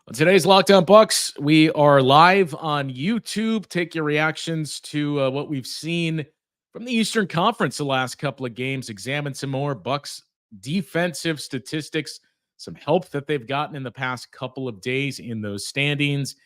On today's Lockdown Bucks, we are live on YouTube. Take your reactions to what we've seen from the Eastern Conference the last couple of games. Examine some more Bucks defensive statistics, some help that they've gotten in the past couple of days in those standings,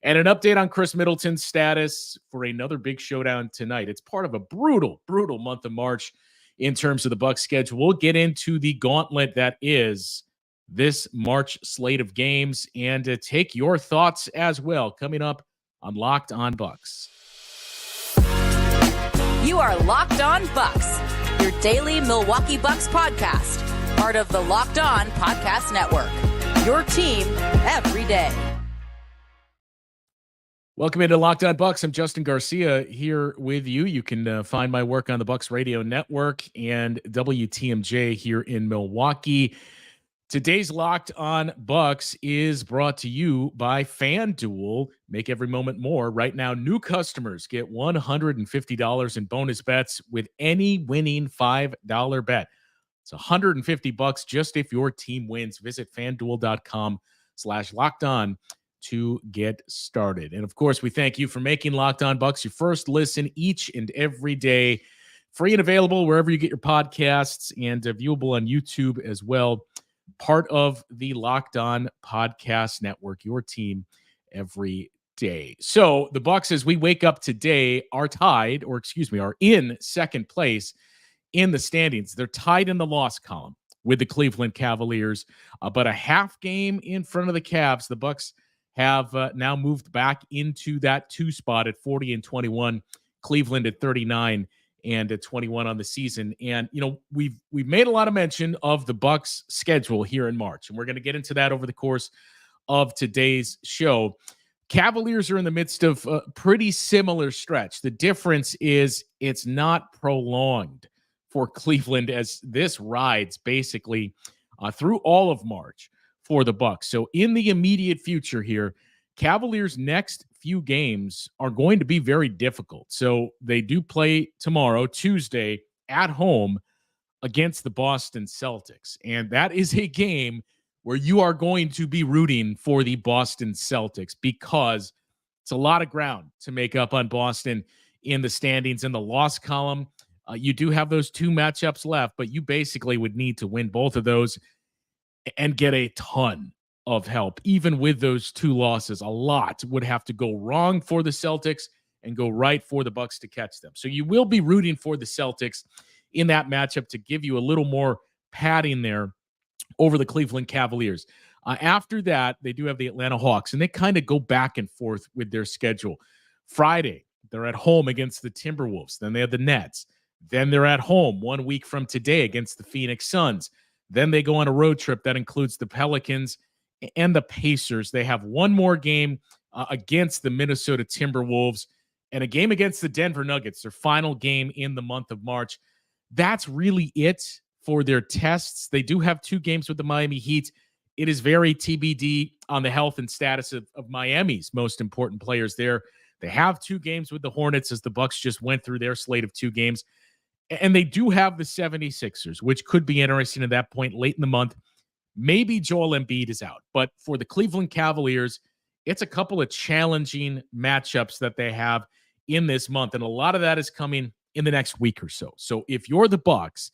and an update on Khris Middleton's status for another big showdown tonight. It's part of a brutal month of March in terms of the Bucks schedule. We'll get into the gauntlet that is this March slate of games and take your thoughts as well coming up on Locked On Bucks. You are Locked On Bucks, your daily Milwaukee Bucks podcast, part of the Locked On Podcast Network, your team every day. Welcome into Locked On Bucks. I'm Justin Garcia here with you. You can find my work on the Bucks Radio Network and WTMJ here in Milwaukee. Today's Locked On Bucks is brought to you by FanDuel. Make every moment more. Right now, new customers get $150 in bonus bets with any winning $5 bet. It's $150 just if your team wins. Visit FanDuel.com/LockedOn to get started. And of course, we thank you for making Locked On Bucks your first listen each and every day. Free and available wherever you get your podcasts and viewable on YouTube as well. Part of the Locked On Podcast Network, your team every day. So the Bucks, as we wake up today, are in second place in the standings. They're tied in the loss column with the Cleveland Cavaliers, but a half game in front of the Cavs. The Bucks have now moved back into that 2 spot at 40-21. Cleveland at 39 and at 21 on the season. And, you know, we've made a lot of mention of the Bucks schedule here in March, and we're going to get into that over the course of today's show. Cavaliers are in the midst of a pretty similar stretch. The difference is it's not prolonged for Cleveland, as this rides basically through all of March for the Bucks. So in the immediate future here, Cavaliers' next few games are going to be very difficult. So they do play tomorrow, Tuesday, at home against the Boston Celtics. And that is a game where you are going to be rooting for the Boston Celtics because it's a lot of ground to make up on Boston in the standings. In the loss column, you do have those 2 matchups left, but you basically would need to win both of those and get a ton of help. Even with those 2 losses, a lot would have to go wrong for the Celtics and go right for the Bucks to catch them. So you will be rooting for the Celtics in that matchup to give you a little more padding there over the Cleveland Cavaliers. After that, they do have the Atlanta Hawks, and they kind of go back and forth with their schedule. Friday, they're at home against the Timberwolves. Then they have the Nets. Then they're at home 1 week from today against the Phoenix Suns. Then they go on a road trip that includes the Pelicans and the Pacers. They have one more game against the Minnesota Timberwolves and a game against the Denver Nuggets, their final game in the month of March. That's really it for their tests. They do have 2 games with the Miami Heat. It is very TBD on the health and status of Miami's most important players there. They have 2 games with the Hornets, as the Bucks just went through their slate of 2 games. And they do have the 76ers, which could be interesting at that point late in the month. Maybe Joel Embiid is out. But for the Cleveland Cavaliers, it's a couple of challenging matchups that they have in this month. And a lot of that is coming in the next week or so. So if you're the Bucks,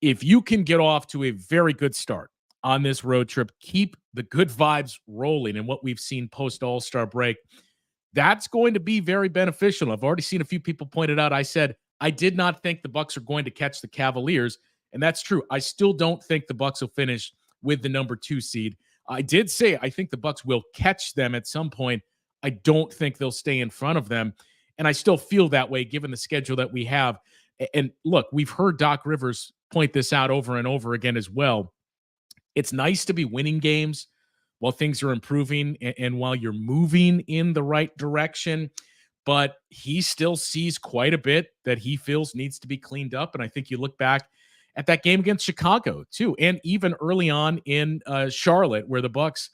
if you can get off to a very good start on this road trip, keep the good vibes rolling and what we've seen post All-Star break, that's going to be very beneficial. I've already seen a few people point it out. I said, I did not think the Bucks are going to catch the Cavaliers, and that's true. I still don't think the Bucks will finish with the number 2 seed. I did say I think the Bucks will catch them at some point. I don't think they'll stay in front of them, and I still feel that way given the schedule that we have. And look, we've heard Doc Rivers point this out over and over again as well. It's nice to be winning games while things are improving and while you're moving in the right direction. But he still sees quite a bit that he feels needs to be cleaned up. And I think you look back at that game against Chicago, too, and even early on in Charlotte, where the Bucks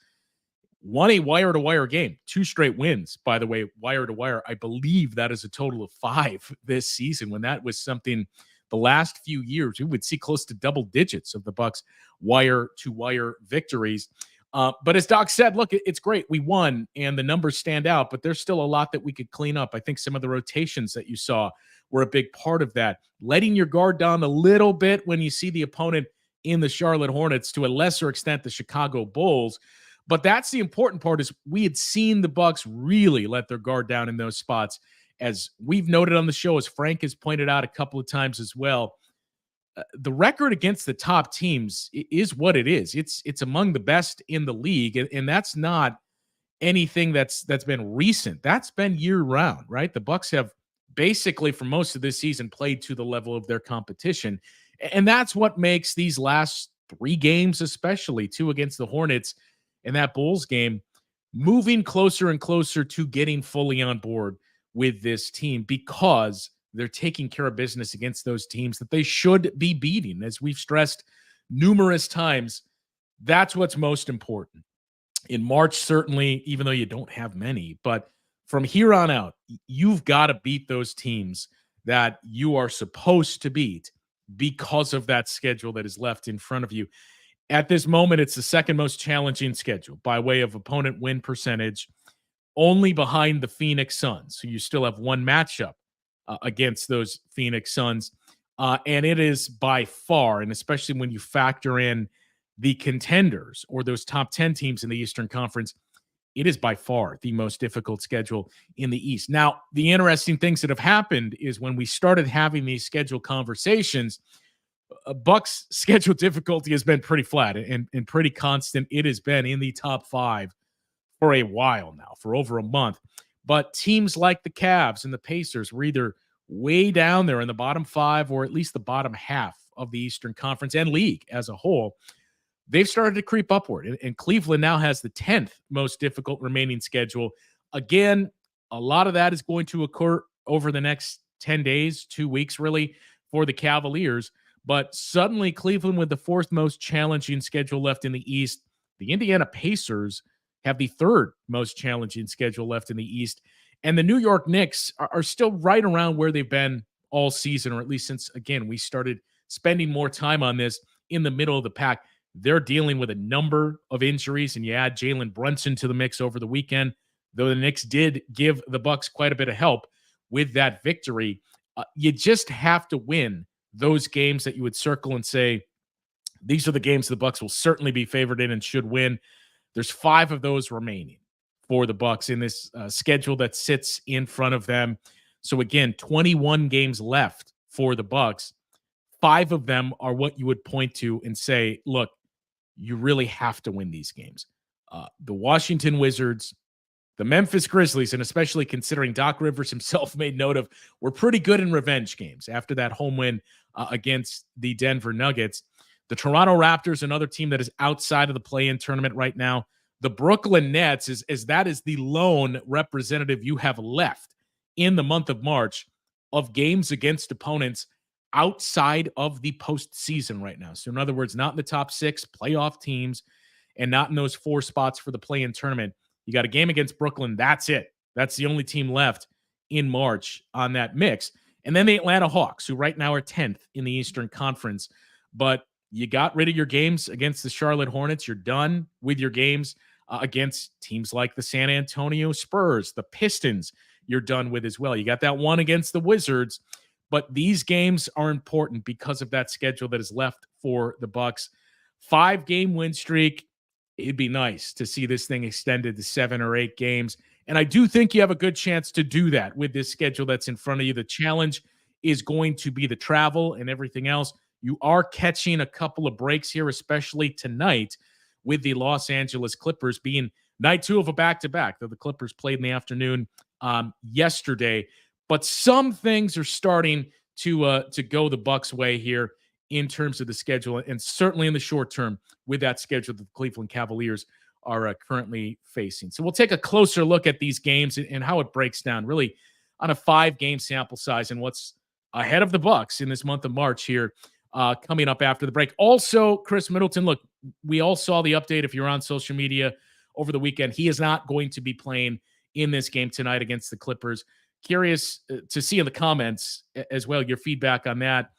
won a wire-to-wire game. 2 straight wins, by the way, wire-to-wire. I believe that is a total of 5 this season, when that was something the last few years we would see close to double digits of the Bucks wire-to-wire victories. But as Doc said, look, it's great. We won and the numbers stand out, but there's still a lot that we could clean up. I think some of the rotations that you saw were a big part of that. Letting your guard down a little bit when you see the opponent in the Charlotte Hornets, to a lesser extent, the Chicago Bulls. But that's the important part, is we had seen the Bucks really let their guard down in those spots. As we've noted on the show, as Frank has pointed out a couple of times as well, the record against the top teams is what it is. It's among the best in the league, and that's not anything that's been recent. That's been year round, right? The Bucks have basically for most of this season played to the level of their competition, and that's what makes these last 3 games, especially 2 against the Hornets and that Bulls game, moving closer and closer to getting fully on board with this team, because they're taking care of business against those teams that they should be beating. As we've stressed numerous times, that's what's most important. In March, certainly, even though you don't have many, but from here on out, you've got to beat those teams that you are supposed to beat because of that schedule that is left in front of you. At this moment, it's the second most challenging schedule by way of opponent win percentage, only behind the Phoenix Suns. So you still have one matchup against those Phoenix Suns. And it is by far, and especially when you factor in the contenders or those top 10 teams in the Eastern Conference, it is by far the most difficult schedule in the East. Now, the interesting things that have happened is when we started having these schedule conversations, Bucks schedule difficulty has been pretty flat and pretty constant. It has been in the top 5 for a while now, for over a month. But teams like the Cavs and the Pacers were either way down there in the bottom 5 or at least the bottom half of the Eastern Conference and league as a whole. They've started to creep upward, and Cleveland now has the 10th most difficult remaining schedule. Again, a lot of that is going to occur over the next 10 days, 2 weeks really, for the Cavaliers. But suddenly Cleveland with the 4th most challenging schedule left in the East. The Indiana Pacers have the 3rd most challenging schedule left in the East. And the New York Knicks are still right around where they've been all season, or at least since, again, we started spending more time on this, in the middle of the pack. They're dealing with a number of injuries, and you add Jalen Brunson to the mix over the weekend, though the Knicks did give the Bucks quite a bit of help with that victory. You just have to win those games that you would circle and say, these are the games the Bucks will certainly be favored in and should win. There's 5 of those remaining for the Bucks in this schedule that sits in front of them. So again, 21 games left for the Bucks. 5 of them are what you would point to and say, look, you really have to win these games. The Washington Wizards, the Memphis Grizzlies, and especially considering Doc Rivers himself made note of, were pretty good in revenge games after that home win against the Denver Nuggets. The Toronto Raptors, another team that is outside of the play-in tournament right now. The Brooklyn Nets, as that is the lone representative you have left in the month of March of games against opponents outside of the postseason right now. So in other words, not in the top 6 playoff teams and not in those 4 spots for the play-in tournament. You got a game against Brooklyn. That's it. That's the only team left in March on that mix. And then the Atlanta Hawks, who right now are 10th in the Eastern Conference. But you got rid of your games against the Charlotte Hornets. You're done with your games against teams like the San Antonio Spurs, the Pistons, you're done with as well. You got that one against the Wizards. But these games are important because of that schedule that is left for the Bucks. 5-game win streak. It'd be nice to see this thing extended to 7 or 8 games. And I do think you have a good chance to do that with this schedule that's in front of you. The challenge is going to be the travel and everything else. You are catching a couple of breaks here, especially tonight with the Los Angeles Clippers being night 2 of a back-to-back, though the Clippers played in the afternoon yesterday. But some things are starting to go the Bucks' way here in terms of the schedule, and certainly in the short term with that schedule that the Cleveland Cavaliers are currently facing. So we'll take a closer look at these games and how it breaks down really on a 5-game sample size and what's ahead of the Bucks in this month of March here coming up after the break. Also, Khris Middleton, look, we all saw the update if you're on social media over the weekend. He is not going to be playing in this game tonight against the Clippers. Curious to see in the comments as well your feedback on that.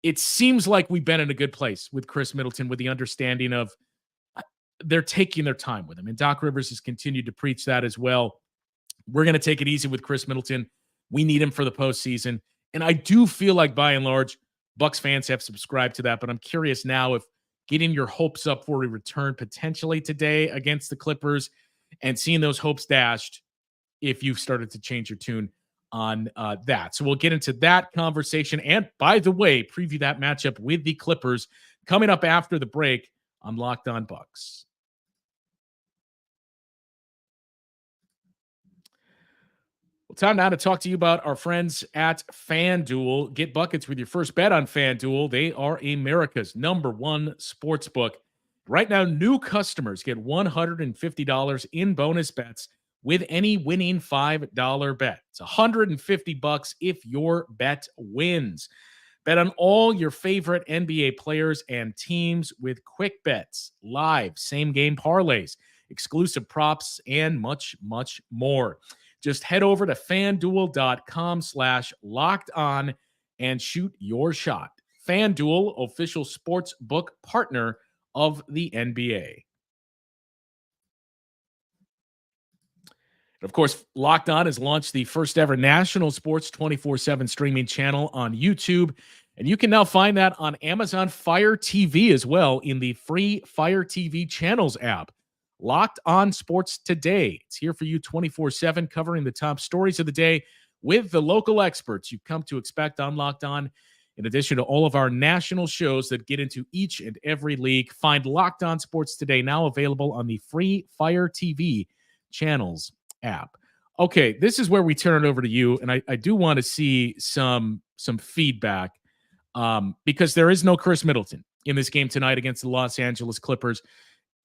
It seems like we've been in a good place with Khris Middleton, with the understanding of they're taking their time with him. And Doc Rivers has continued to preach that as well. We're going to take it easy with Khris Middleton. We need him for the postseason. And I do feel like, by and large, Bucks fans have subscribed to that. But I'm curious now if getting your hopes up for a return potentially today against the Clippers and seeing those hopes dashed, if you've started to change your tune on that. So we'll get into that conversation. And by the way, preview that matchup with the Clippers coming up after the break on Locked On Bucks. Well, time now to talk to you about our friends at FanDuel. Get buckets with your first bet on FanDuel. They are America's #1 sports book. Right now, new customers get $150 in bonus bets with any winning $5 bet. It's $150 if your bet wins. Bet on all your favorite NBA players and teams with quick bets, live same-game parlays, exclusive props, and much, much more. Just head over to FanDuel.com/lockedon and shoot your shot. FanDuel, official sports book partner of the NBA. Of course, Locked On has launched the first ever national sports 24/7 streaming channel on YouTube. And you can now find that on Amazon Fire TV as well in the free Fire TV channels app. Locked On Sports Today. It's here for you 24/7, covering the top stories of the day with the local experts you've come to expect on Locked On. In addition to all of our national shows that get into each and every league, find Locked On Sports Today now available on the free Fire TV channels app. Okay, this is where we turn it over to you, and I do want to see some feedback because there is no Khris Middleton in this game tonight against the Los Angeles Clippers.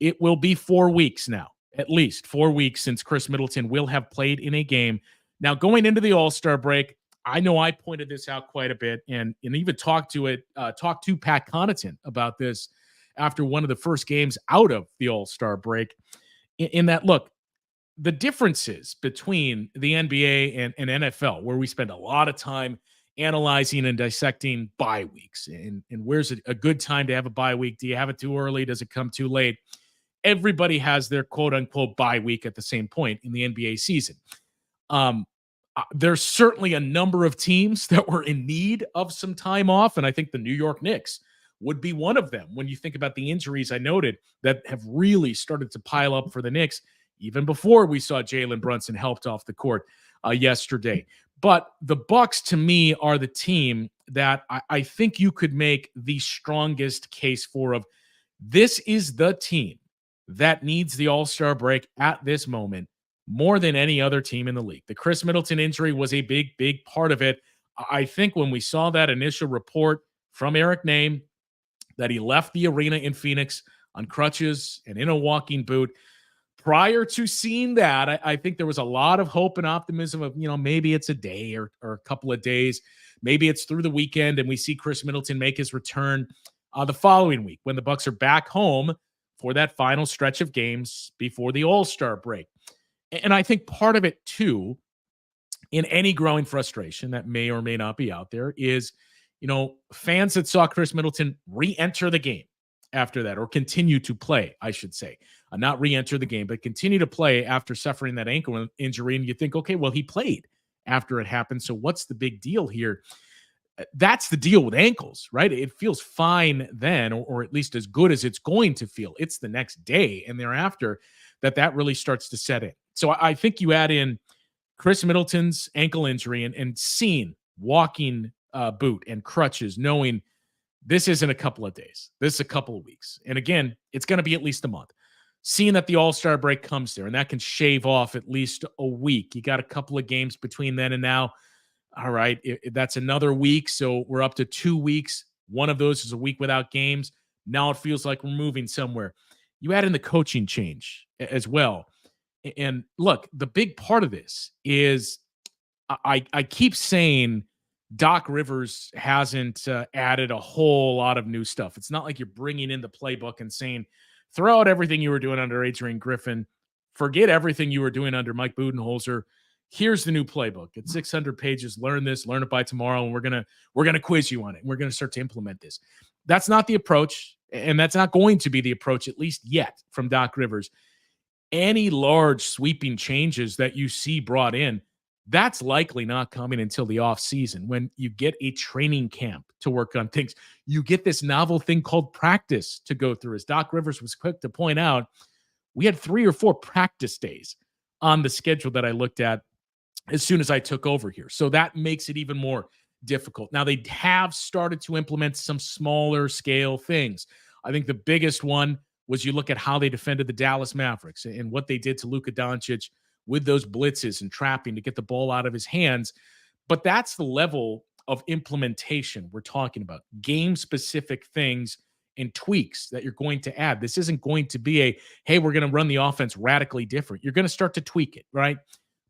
It will be 4 weeks now, at least 4 weeks since Khris Middleton will have played in a game. Now, going into the All-Star break, I know I pointed this out quite a bit and even talked to Pat Connaughton about this after one of the first games out of the All-Star break, in that, look, the differences between the NBA and NFL, where we spend a lot of time analyzing and dissecting bye weeks and where's a good time to have a bye week? Do you have it too early? Does it come too late? Everybody has their quote unquote bye week at the same point in the NBA season. There's certainly a number of teams that were in need of some time off, and I think the New York Knicks would be one of them when you think about the injuries I noted that have really started to pile up for the Knicks, even before we saw Jalen Brunson helped off the court yesterday. But the Bucks, to me, are the team that I think you could make the strongest case for of this is the team that needs the All-Star break at this moment more than any other team in the league. The Khris Middleton injury was a big, big part of it. I think when we saw that initial report from Eric Name that he left the arena in Phoenix on crutches and in a walking boot, prior to seeing that, I think there was a lot of hope and optimism of, maybe it's a day or a couple of days. Maybe it's through the weekend and we see Khris Middleton make his return the following week when the Bucks are back home for that final stretch of games before the All-Star break. And I think part of it, too, in any growing frustration that may or may not be out there is, fans that saw Khris Middleton re-enter the game after that, or continue to play, I should say. Not re-enter the game, but continue to play after suffering that ankle injury. And you think, okay, well, he played after it happened. So what's the big deal here? That's the deal with ankles, right? It feels fine then, or at least as good as it's going to feel. It's the next day and thereafter that really starts to set in. So I think you add in Khris Middleton's ankle injury and seeing walking boot and crutches, knowing this isn't a couple of days. This is a couple of weeks. And again, it's going to be at least a month. Seeing that the All-Star break comes there, and that can shave off at least a week. You got a couple of games between then and now. All right, that's another week. So we're up to 2 weeks. One of those is a week without games. Now it feels like we're moving somewhere. You add in the coaching change as well. And look, the big part of this is I keep saying Doc Rivers hasn't added a whole lot of new stuff. It's not like you're bringing in the playbook and saying, throw out everything you were doing under Adrian Griffin. Forget everything you were doing under Mike Budenholzer. Here's the new playbook. It's 600 pages. Learn this, learn it by tomorrow, and we're gonna quiz you on it. And we're gonna start to implement this. That's not the approach. And that's not going to be the approach, at least yet, from Doc Rivers. Any large sweeping changes that you see brought in, that's likely not coming until the offseason when you get a training camp to work on things. You get this novel thing called practice to go through. As Doc Rivers was quick to point out, we had 3 or 4 practice days on the schedule that I looked at as soon as I took over here. So that makes it even more difficult. Now, they have started to implement some smaller scale things. I think the biggest one was you look at how they defended the Dallas Mavericks and what they did to Luka Doncic with those blitzes and trapping to get the ball out of his hands. But that's the level of implementation we're talking about. Game-specific things and tweaks that you're going to add. This isn't going to be a, hey, we're going to run the offense radically different. You're going to start to tweak it, right?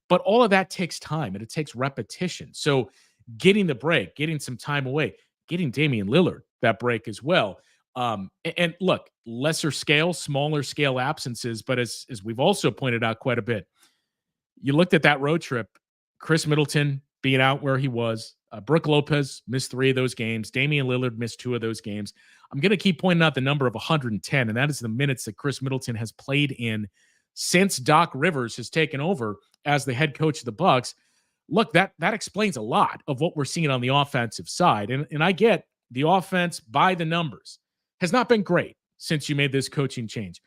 But all of that takes time and it takes repetition. So getting the break, getting some time away, getting Damian Lillard that break as well. And look, lesser scale, smaller scale absences, but as we've also pointed out quite a bit, you looked at that road trip, Khris Middleton being out where he was, Brook Lopez missed 3 of those games, Damian Lillard missed 2 of those games. I'm going to keep pointing out the number of 110, and that is the minutes that Khris Middleton has played in since Doc Rivers has taken over as the head coach of the Bucks. Look, that explains a lot of what we're seeing on the offensive side. And I get the offense by the numbers has not been great since you made this coaching change.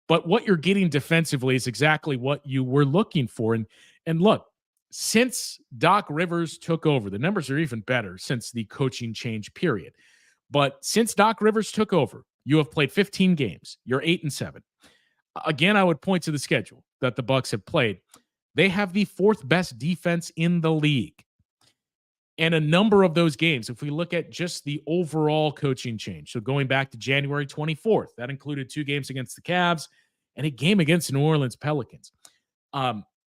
But what you're getting defensively is exactly what you were looking for. And look, since Doc Rivers took over, the numbers are even better since the coaching change period. But since Doc Rivers took over, you have played 15 games. You're 8-7. Again, I would point to the schedule that the Bucks have played. They have the 4th best defense in the league. And a number of those games, if we look at just the overall coaching change, so going back to January 24th, that included 2 games against the Cavs and a game against the New Orleans Pelicans.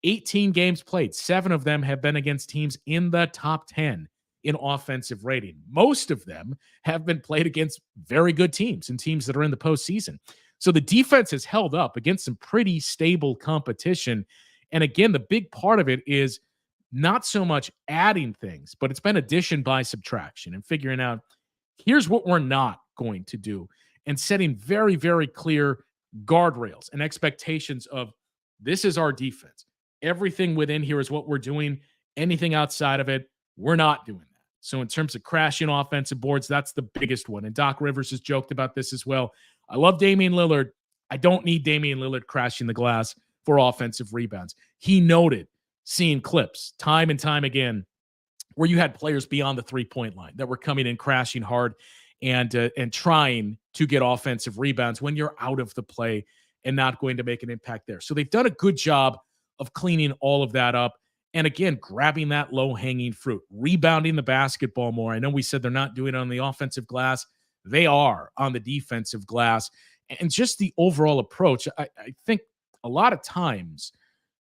18 games played, 7 of them have been against teams in the top 10 in offensive rating. Most of them have been played against very good teams and teams that are in the postseason. So the defense has held up against some pretty stable competition. And again, the big part of it is not so much adding things, but it's been addition by subtraction and figuring out here's what we're not going to do and setting very, very clear guardrails and expectations of this is our defense. Everything within here is what we're doing. Anything outside of it, we're not doing that. So in terms of crashing offensive boards, that's the biggest one. And Doc Rivers has joked about this as well. I love Damian Lillard. I don't need Damian Lillard crashing the glass for offensive rebounds. He noted seeing clips time and time again where you had players beyond the 3-point line that were coming in crashing hard and trying to get offensive rebounds when you're out of the play and not going to make an impact there. So they've done a good job of cleaning all of that up. And again, grabbing that low-hanging fruit, rebounding the basketball more. I know we said they're not doing it on the offensive glass. They are on the defensive glass. And just the overall approach, I think a lot of times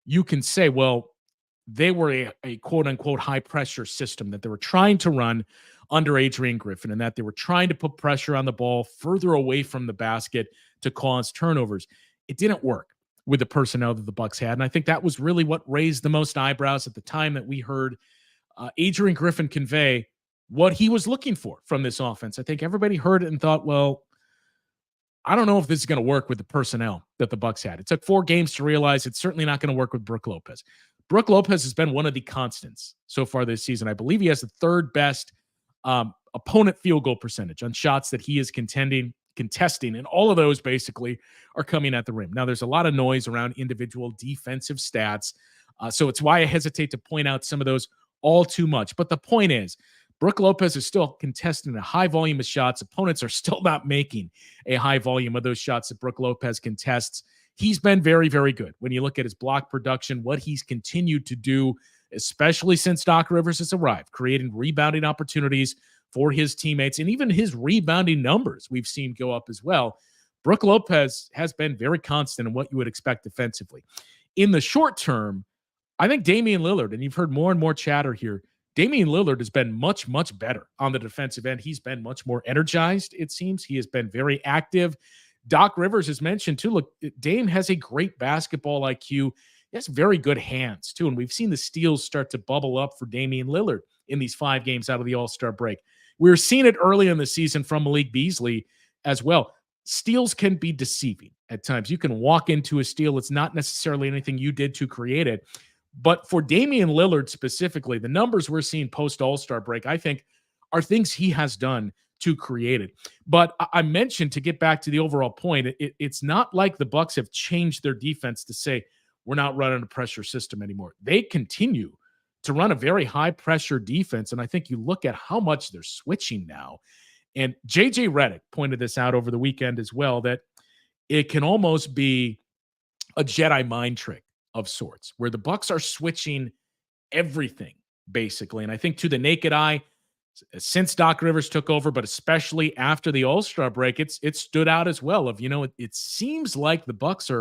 you can say, well, they were a quote-unquote high-pressure system that they were trying to run under Adrian Griffin and that they were trying to put pressure on the ball further away from the basket to cause turnovers. It didn't work with the personnel that the Bucks had, and I think that was really what raised the most eyebrows at the time that we heard Adrian Griffin convey what he was looking for from this offense. I think everybody heard it and thought, well, I don't know if this is going to work with the personnel that the Bucks had. It took 4 games to realize it's certainly not going to work with Brook Lopez. Brook Lopez has been one of the constants so far this season. I believe he has the 3rd best opponent field goal percentage on shots that he is contesting, and all of those basically are coming at the rim. Now, there's a lot of noise around individual defensive stats, so it's why I hesitate to point out some of those all too much. But the point is, Brook Lopez is still contesting a high volume of shots. Opponents are still not making a high volume of those shots that Brook Lopez contests. He's been very, very good. When you look at his block production, what he's continued to do, especially since Doc Rivers has arrived, creating rebounding opportunities for his teammates, and even his rebounding numbers we've seen go up as well. Brook Lopez has been very constant in what you would expect defensively. In the short term, I think Damian Lillard, and you've heard more and more chatter here, Damian Lillard has been much, much better on the defensive end. He's been much more energized, it seems. He has been very active. Doc Rivers has mentioned, too, look, Dame has a great basketball IQ. He has very good hands, too, and we've seen the steals start to bubble up for Damian Lillard in these 5 games out of the All-Star break. We were seeing it early in the season from Malik Beasley as well. steals can be deceiving at times. You can walk into a steal. It's not necessarily anything you did to create it. But for Damian Lillard specifically, the numbers we're seeing post All-Star break, I think, are things he has done to create it. But I mentioned, to get back to the overall point, it's not like the Bucks have changed their defense to say, we're not running a pressure system anymore. They continue to run a very high pressure defense. And I think you look at how much they're switching now. And JJ Redick pointed this out over the weekend as well, that it can almost be a Jedi mind trick of sorts, where the Bucks are switching everything basically. And I think to the naked eye, since Doc Rivers took over, but especially after the All-Star break, it stood out as well of, it seems like the Bucks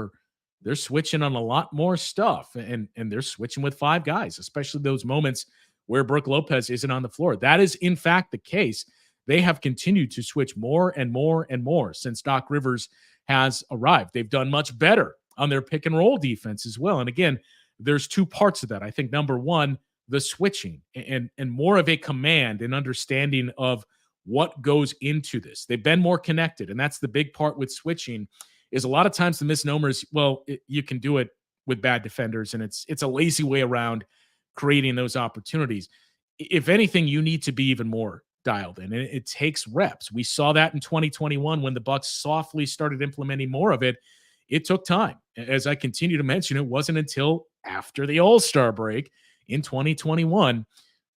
they're switching on a lot more stuff, and they're switching with 5 guys, especially those moments where Brook Lopez isn't on the floor. That is in fact the case. They have continued to switch more and more and more since Doc Rivers has arrived. They've done much better on their pick and roll defense as well. And again, there's 2 parts of that. I think number one, the switching and more of a command and understanding of what goes into this. They've been more connected, and that's the big part with switching. Is a lot of times the misnomer is, well, you can do it with bad defenders, and it's a lazy way around creating those opportunities. If anything, you need to be even more dialed in, and it takes reps. We saw that in 2021 when the Bucks softly started implementing more of it. It took time. As I continue to mention, it wasn't until after the All-Star break in 2021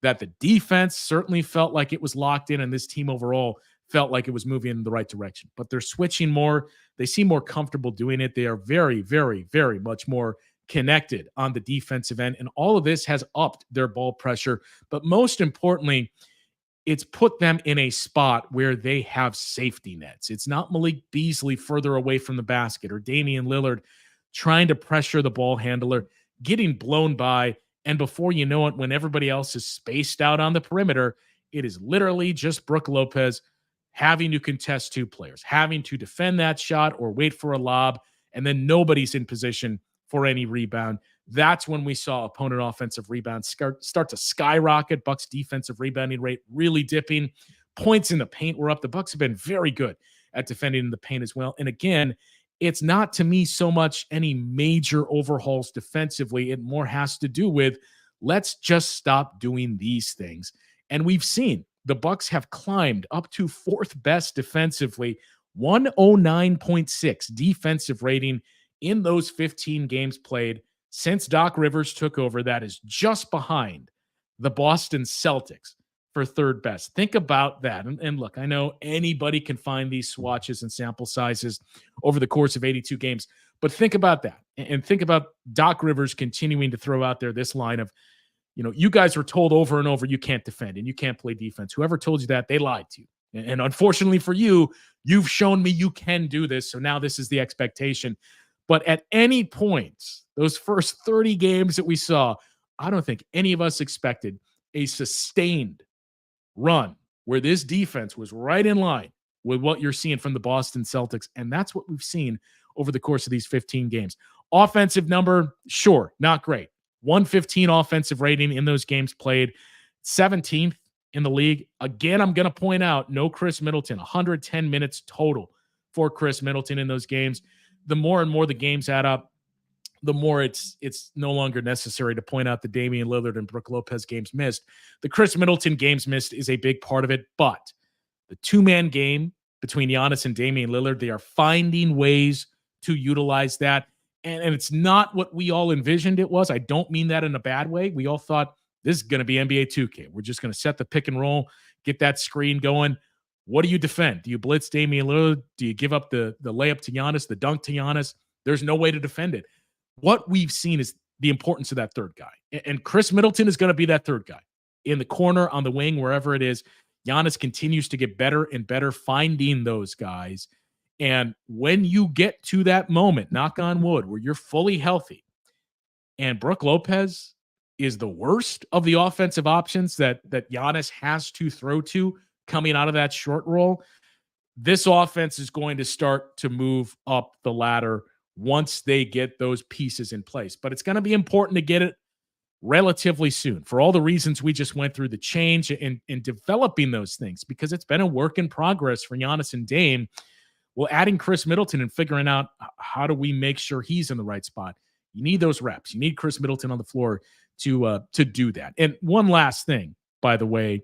that the defense certainly felt like it was locked in, and this team overall felt like it was moving in the right direction. But they're switching more. They seem more comfortable doing it. They are very, very, very much more connected on the defensive end. And all of this has upped their ball pressure. But most importantly, it's put them in a spot where they have safety nets. It's not Malik Beasley further away from the basket or Damian Lillard trying to pressure the ball handler, getting blown by. And before you know it, when everybody else is spaced out on the perimeter, it is literally just Brook Lopez having to contest 2 players, having to defend that shot or wait for a lob, and then nobody's in position for any rebound. That's when we saw opponent offensive rebounds start to skyrocket. Bucks defensive rebounding rate really dipping. Points in the paint were up. The Bucks have been very good at defending in the paint as well. And again, it's not to me so much any major overhauls defensively. It more has to do with, let's just stop doing these things. And we've seen the Bucks have climbed up to 4th best defensively, 109.6 defensive rating in those 15 games played since Doc Rivers took over. That is just behind the Boston Celtics for 3rd best. Think about that. And look, I know anybody can find these swatches and sample sizes over the course of 82 games, but think about that. And think about Doc Rivers continuing to throw out there this line of, you guys were told over and over you can't defend and you can't play defense. Whoever told you that, they lied to you. And unfortunately for you, you've shown me you can do this. So now this is the expectation. But at any point, those first 30 games that we saw, I don't think any of us expected a sustained run where this defense was right in line with what you're seeing from the Boston Celtics. And that's what we've seen over the course of these 15 games. Offensive number, sure, not great. 115 offensive rating in those games played, 17th in the league. Again, I'm going to point out, no Khris Middleton, 110 minutes total for Khris Middleton in those games. The more and more the games add up, the more it's no longer necessary to point out the Damian Lillard and Brook Lopez games missed. The Khris Middleton games missed is a big part of it, but the 2-man game between Giannis and Damian Lillard, they are finding ways to utilize that. And it's not what we all envisioned it was. I don't mean that in a bad way. We all thought this is going to be NBA 2K. We're just going to set the pick and roll, get that screen going. What do you defend? Do you blitz Damian Lillard? Do you give up the layup to Giannis, the dunk to Giannis? There's no way to defend it. What we've seen is the importance of that 3rd guy. And Khris Middleton is going to be that 3rd guy. In the corner, on the wing, wherever it is, Giannis continues to get better and better finding those guys. And when you get to that moment, knock on wood, where you're fully healthy and Brook Lopez is the worst of the offensive options that Giannis has to throw to coming out of that short roll, this offense is going to start to move up the ladder once they get those pieces in place. But it's going to be important to get it relatively soon for all the reasons we just went through, the change in developing those things, because it's been a work in progress for Giannis and Dame. Well, adding Khris Middleton and figuring out how do we make sure he's in the right spot. You need those reps. You need Khris Middleton on the floor to do that. And one last thing, by the way,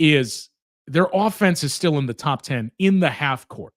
is their offense is still in the top 10 in the half court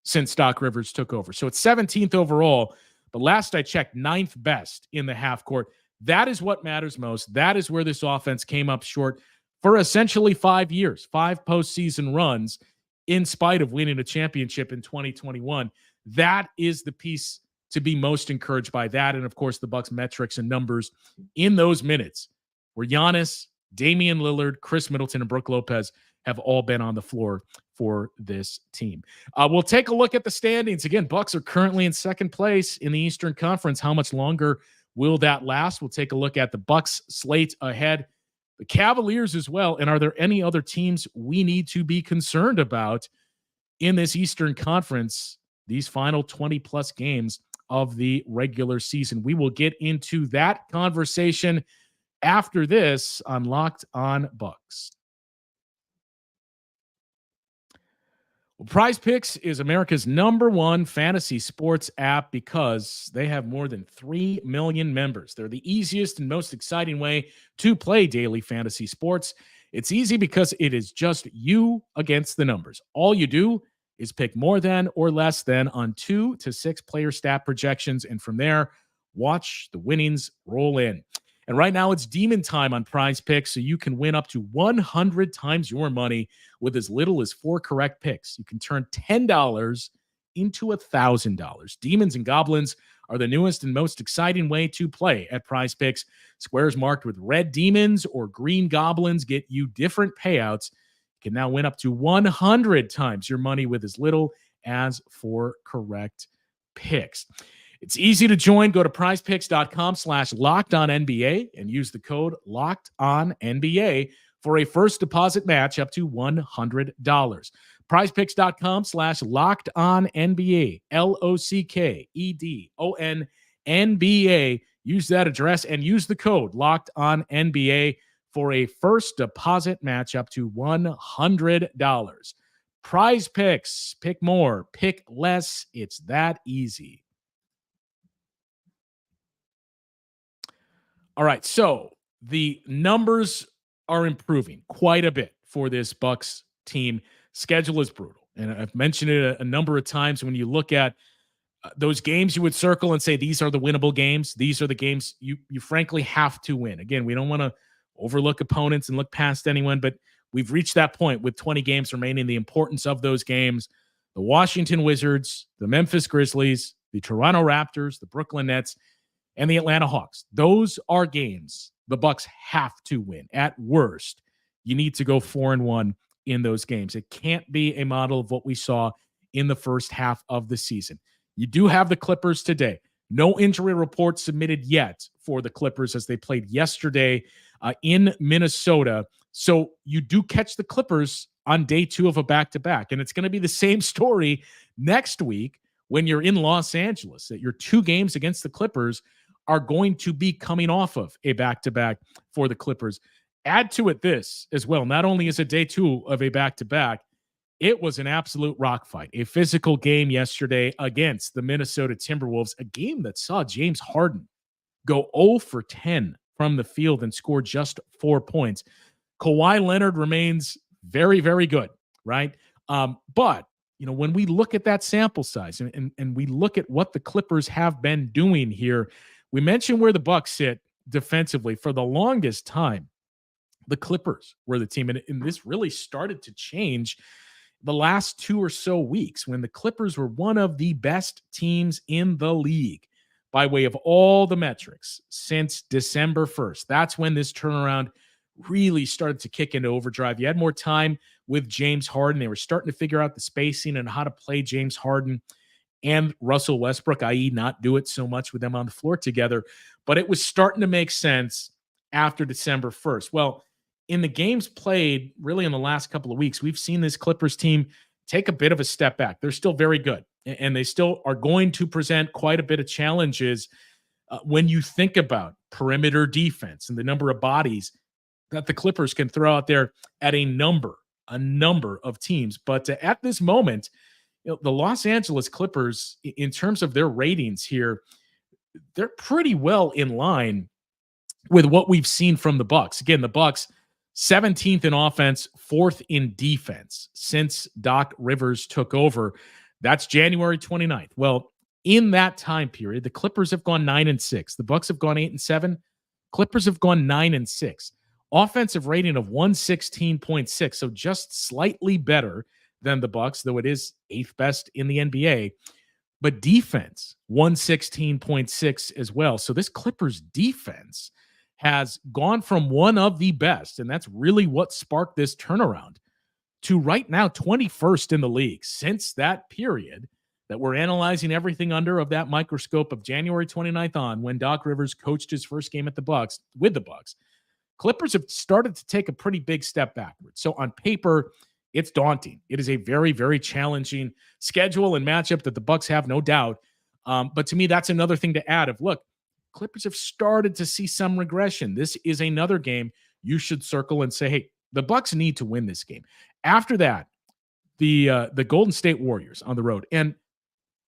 since Doc Rivers took over. So it's 17th overall, but last I checked, 9th best in the half court. That is what matters most. That is where this offense came up short for essentially 5 years, 5 postseason runs, in spite of winning a championship in 2021. That is the piece to be most encouraged by. That, and of course, the Bucks metrics and numbers in those minutes where Giannis, Damian Lillard, Khris Middleton, and Brook Lopez have all been on the floor for this team. We'll take a look at the standings. Again, Bucks are currently in second place in the Eastern Conference. How much longer will that last? We'll take a look at the Bucks slate ahead, the Cavaliers as well. And are there any other teams we need to be concerned about in this Eastern Conference, these final 20-plus games of the regular season? We will get into that conversation after this on Locked On Bucks. Well, Prize Picks is America's #1 fantasy sports app because they have more than 3 million members. They're the easiest and most exciting way to play daily fantasy sports. It's easy because it is just you against the numbers. All you do is pick more than or less than on 2 to 6 player stat projections, and from there, watch the winnings roll in. And right now, it's demon time on Prize Picks, so you can win up to 100 times your money with as little as 4 correct picks. You can turn $10 into $1,000. Demons and Goblins are the newest and most exciting way to play at Prize Picks. Squares marked with red demons or green goblins get you different payouts. You can now win up to 100 times your money with as little as 4 correct picks. It's easy to join. Go to prizepicks.com/LockedOnNBA and use the code LockedOnNBA for a first deposit match up to $100. prizepicks.com/LockedOnNBA, LockedOnNBA. Use that address and use the code LockedOnNBA for a first deposit match up to $100. Prize Picks. Pick more, pick less. It's that easy. All right, so the numbers are improving quite a bit for this Bucks team. Schedule is brutal, and I've mentioned it a number of times. When you look at those games you would circle and say, these are the winnable games. These are the games you frankly have to win. Again, we don't want to overlook opponents and look past anyone, but we've reached that point with 20 games remaining, the importance of those games. The Washington Wizards, the Memphis Grizzlies, the Toronto Raptors, the Brooklyn Nets, and the Atlanta Hawks. Those are games the Bucks have to win. At worst, you need to go 4-1 in those games. It can't be a model of what we saw in the first half of the season. You do have the Clippers today. No injury report submitted yet for the Clippers as they played yesterday in Minnesota. So you do catch the Clippers on day 2 of a back-to-back. And it's going to be the same story next week when you're in Los Angeles, that your 2 games against the Clippers are going to be coming off of a back-to-back for the Clippers. Add to it this as well. Not only is it day 2 of a back-to-back, it was an absolute rock fight. A physical game yesterday against the Minnesota Timberwolves, a game that saw James Harden go 0 for 10 from the field and score just 4 points. Kawhi Leonard remains very, very good, right? But when we look at that sample size and we look at what the Clippers have been doing here, we mentioned where the Bucks sit defensively. For the longest time, the Clippers were the team, and this really started to change the last 2 or so weeks when the Clippers were one of the best teams in the league by way of all the metrics since December 1st. That's when this turnaround really started to kick into overdrive. You had more time with James Harden. They were starting to figure out the spacing and how to play James Harden and Russell Westbrook, i.e. not do it so much with them on the floor together. But it was starting to make sense after December 1st. Well, in the games played really in the last couple of weeks, we've seen this Clippers team take a bit of a step back. They're still very good, and they still are going to present quite a bit of challenges when you think about perimeter defense and the number of bodies that the Clippers can throw out there at a number of teams. But at this moment, the Los Angeles Clippers, in terms of their ratings here, they're pretty well in line with what we've seen from the Bucks. Again, the Bucks 17th in offense, 4th in defense since Doc Rivers took over. That's January 29th. Well, in that time period, the Clippers have gone 9-6. The Bucks have gone 8-7. Clippers have gone 9-6. Offensive rating of 116.6, so just slightly better than the Bucks, though it is 8th best in the NBA. But defense, 116.6 as well. So this Clippers defense has gone from one of the best, and that's really what sparked this turnaround, to right now 21st in the league since that period that we're analyzing everything under of that microscope of January 29th on, when Doc Rivers coached his first game at the Bucks with the Bucks. Clippers have started to take a pretty big step backwards. So on paper, it's daunting. It is a very, very challenging schedule and matchup that the Bucks have, no doubt. But to me, that's another thing to add of, look, Clippers have started to see some regression. This is another game you should circle and say, hey, the Bucks need to win this game. After that, the Golden State Warriors on the road. And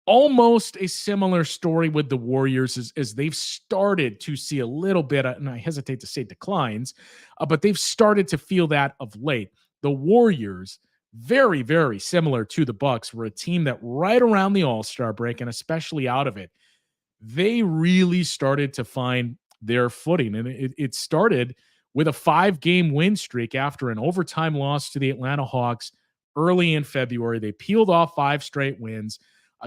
almost a similar story with the Warriors as they've started to see a little bit, and I hesitate to say declines, but they've started to feel that of late. The Warriors, very, very similar to the Bucks, were a team that right around the All-Star break, and especially out of it, they really started to find their footing. And it started with a 5-game win streak after an overtime loss to the Atlanta Hawks early in February. They peeled off 5 straight wins.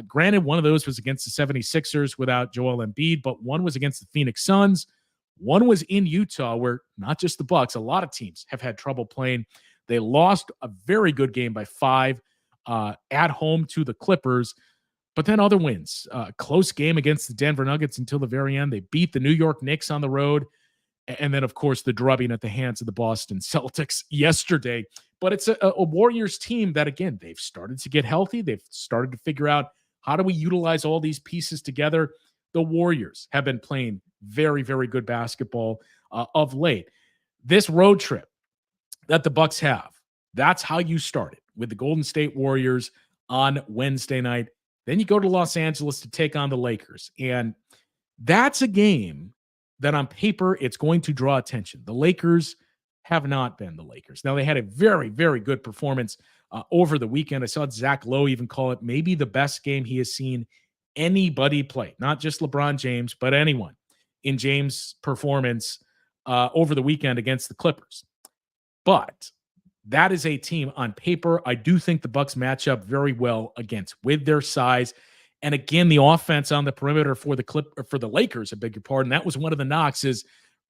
Granted, one of those was against the 76ers without Joel Embiid, but one was against the Phoenix Suns. One was in Utah, where not just the Bucks, a lot of teams have had trouble playing. They lost a very good game by 5 at home to the Clippers, but then other wins. Close game against the Denver Nuggets until the very end. They beat the New York Knicks on the road. And then, of course, the drubbing at the hands of the Boston Celtics yesterday. But it's a Warriors team that, again, they've started to get healthy. They've started to figure out, how do we utilize all these pieces together? The Warriors have been playing very, very good basketball of late. This road trip that the Bucks have, that's how you start it, with the Golden State Warriors on Wednesday night. Then you go to Los Angeles to take on the Lakers. And that's a game that on paper, it's going to draw attention. The Lakers have not been the Lakers. Now, they had a very, very good performance over the weekend. I saw Zach Lowe even call it maybe the best game he has seen anybody play, not just LeBron James, but anyone in James' performance over the weekend against the Clippers. But that is a team on paper I do think the Bucks match up very well against, with their size. And again, the offense on the perimeter for the Lakers, I beg your pardon, that was one of the knocks, is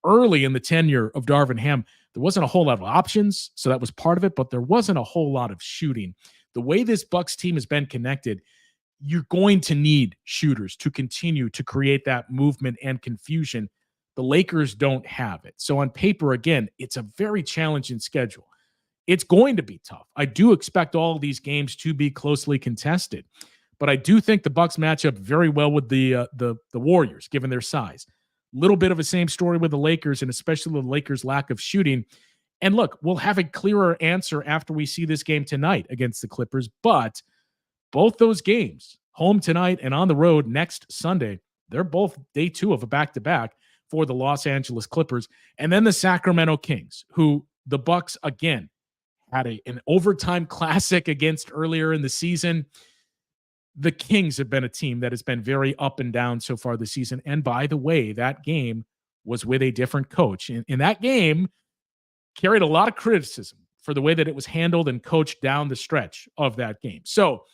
early in the tenure of Darvin Ham, there wasn't a whole lot of options, so that was part of it, but there wasn't a whole lot of shooting. The way this Bucks team has been connected, you're going to need shooters to continue to create that movement and confusion. The Lakers don't have it. So on paper, again, it's a very challenging schedule. It's going to be tough. I do expect all of these games to be closely contested, but I do think the Bucks match up very well with the Warriors, given their size. Little bit of a same story with the Lakers, and especially the Lakers' lack of shooting. And look, we'll have a clearer answer after we see this game tonight against the Clippers, but both those games, home tonight and on the road next Sunday, they're both day 2 of a back-to-back for the Los Angeles Clippers. And then the Sacramento Kings, who the Bucks, again, had an overtime classic against earlier in the season. The Kings have been a team that has been very up and down so far this season. And by the way, that game was with a different coach. And that game carried a lot of criticism for the way that it was handled and coached down the stretch of that game. So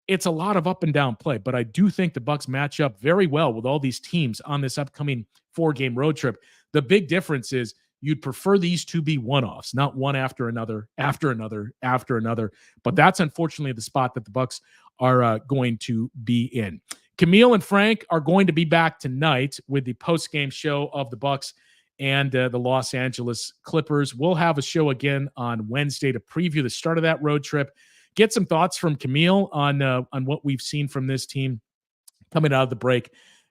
it's a lot of up and down play, but I do think the Bucks match up very well with all these teams on this upcoming 4-game road trip. The big difference is you'd prefer these to be one-offs, not one after another, after another, after another. But that's unfortunately the spot that the Bucks are going to be in. Camille and Frank are going to be back tonight with the post-game show of the Bucks and the Los Angeles Clippers. We'll have a show again on Wednesday to preview the start of that road trip, get some thoughts from Camille on what we've seen from this team coming out of the break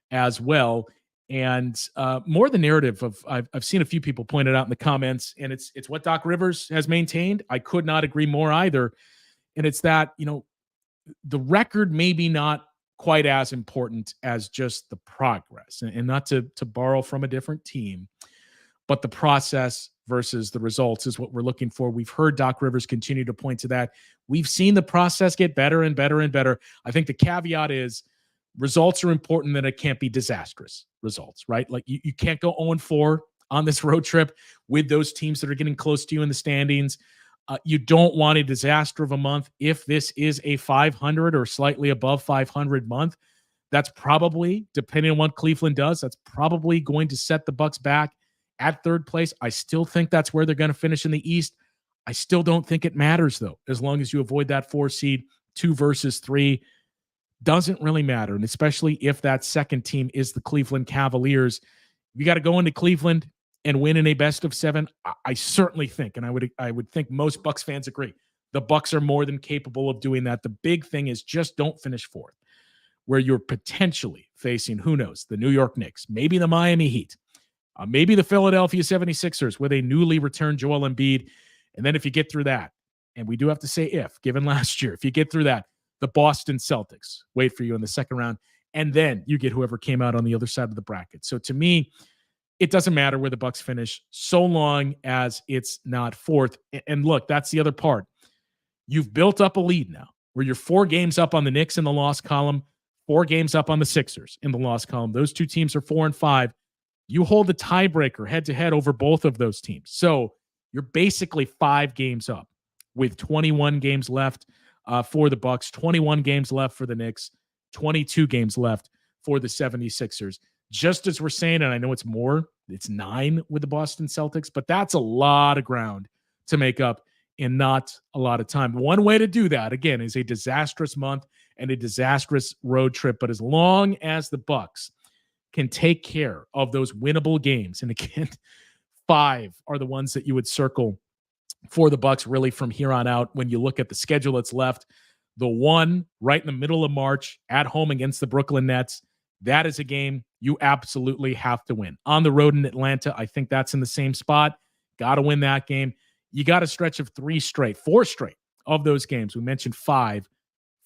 as well. And more the narrative of, I've seen a few people point it out in the comments, and it's what Doc Rivers has maintained. I could not agree more either. And it's that, the record maybe not quite as important as just the progress, and not to borrow from a different team, but the process versus the results is what we're looking for. We've heard Doc Rivers continue to point to that. We've seen the process get better and better and better. I think the caveat is results are important, that it can't be disastrous results, right? Like you can't go 0-4 on this road trip with those teams that are getting close to you in the standings. You don't want a disaster of a month. If this is a 500 or slightly above 500 month, that's probably, depending on what Cleveland does, that's probably going to set the Bucks back at third place. I still think that's where they're going to finish in the East. I still don't think it matters, though, as long as you avoid that 4 seed. 2 versus 3 doesn't really matter, and especially if that second team is the Cleveland Cavaliers. You got to go into Cleveland and win in a best of 7. I certainly think, and I would think most Bucks fans agree, the Bucks are more than capable of doing that. The big thing is just don't finish 4th, where you're potentially facing, who knows, the New York Knicks, maybe the Miami Heat, maybe the Philadelphia 76ers with a newly returned Joel Embiid. And then if you get through that, and we do have to say if, given last year, if you get through that, the Boston Celtics wait for you in the second round, and then you get whoever came out on the other side of the bracket. So to me, it doesn't matter where the Bucks finish so long as it's not 4th. And look, that's the other part. You've built up a lead now where you're 4 games up on the Knicks in the loss column, 4 games up on the Sixers in the loss column. Those two teams are 4 and 5. You hold the tiebreaker head-to-head over both of those teams. So you're basically 5 games up with 21 games left for the Bucks, 21 games left for the Knicks, 22 games left for the 76ers. Just as we're saying, and I know it's more, it's 9 with the Boston Celtics, but that's a lot of ground to make up in not a lot of time. One way to do that, again, is a disastrous month and a disastrous road trip. But as long as the Bucks can take care of those winnable games, and again, 5 are the ones that you would circle for the Bucks really from here on out. When you look at the schedule that's left, the one right in the middle of March at home against the Brooklyn Nets, that is a game you absolutely have to win. On the road in Atlanta, I think that's in the same spot. Got to win that game. You got a stretch of 4 straight of those games. We mentioned 5,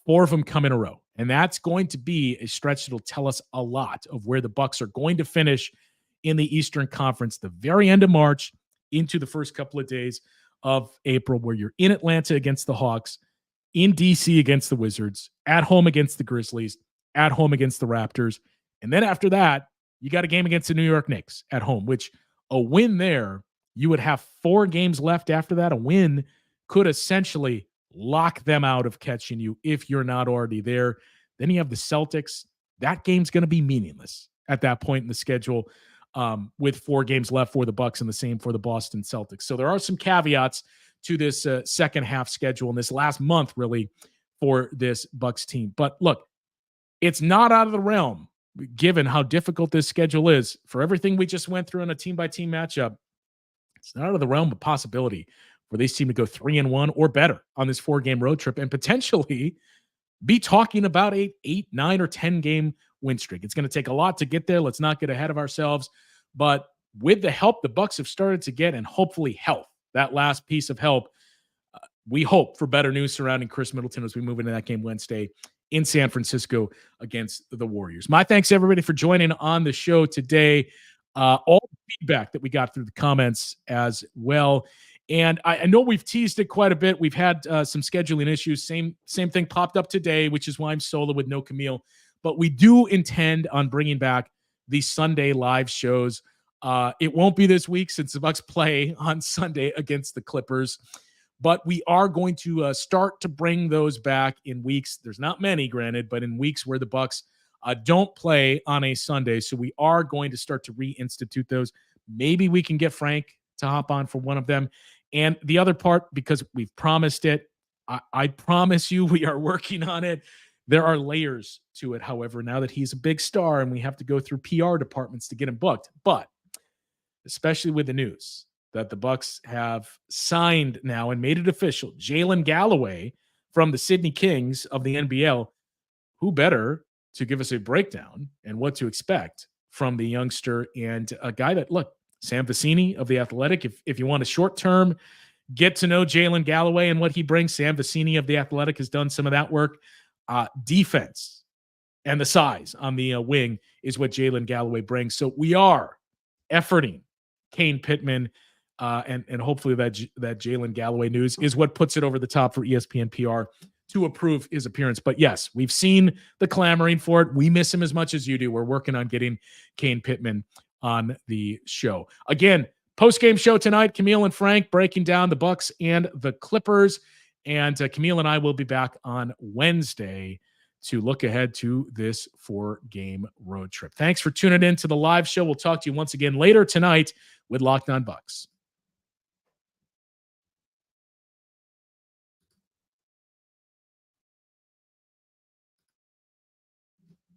4 of them come in a row. And that's going to be a stretch that'll tell us a lot of where the Bucks are going to finish in the Eastern Conference, the very end of March into the first couple of days of April, where you're in Atlanta against the Hawks, in DC against the Wizards, at home against the Grizzlies, at home against the Raptors. And then after that, you got a game against the New York Knicks at home, which a win there, you would have 4 games left after that. A win could essentially lock them out of catching you if you're not already there. Then you have the Celtics. That game's going to be meaningless at that point in the schedule, with 4 games left for the Bucks and the same for the Boston Celtics. So there are some caveats to this second half schedule and this last month really for this Bucks team. But look, it's not out of the realm, given how difficult this schedule is, for everything we just went through in a team-by-team matchup. It's not out of the realm of possibility for this team to go 3-1 or better on this 4-game road trip and potentially be talking about a 8, 9, or 10-game win streak. It's going to take a lot to get there. Let's not get ahead of ourselves. But with the help the Bucks have started to get, and hopefully health, that last piece of help, we hope for better news surrounding Khris Middleton as we move into that game Wednesday in San Francisco against the Warriors. My thanks, everybody, for joining on the show today. All the feedback that we got through the comments as well. And I know we've teased it quite a bit. We've had some scheduling issues. Same thing popped up today, which is why I'm solo with no Camille. But we do intend on bringing back the Sunday live shows. It won't be this week since the Bucks play on Sunday against the Clippers. But we are going to start to bring those back in weeks. There's not many, granted, but in weeks where the Bucks don't play on a Sunday. So we are going to start to reinstitute those. Maybe we can get Frank to hop on for one of them. And the other part, because we've promised it, I promise you we are working on it. There are layers to it, however, now that he's a big star and we have to go through PR departments to get him booked. But especially with the news that the Bucks have signed now and made it official, Jalen Galloway from the Sydney Kings of the NBL, who better to give us a breakdown and what to expect from the youngster and a guy that, look, Sam Vecini of The Athletic, if you want a short-term get to know Jalen Galloway and what he brings, Sam Vecini of The Athletic has done some of that work. defense and the size on the wing is what Jalen Galloway brings. So we are efforting Kane Pittman, and hopefully that Jalen Galloway news is what puts it over the top for ESPN PR to approve his appearance. But yes, we've seen the clamoring for it. We miss him as much as you do. We're working on getting Kane Pittman on the show. Again, post-game show tonight, Camille and Frank breaking down the Bucks and the Clippers. And Camille and I will be back on Wednesday to look ahead to this 4-game road trip. Thanks for tuning in to the live show. We'll talk to you once again later tonight with Locked On Bucks.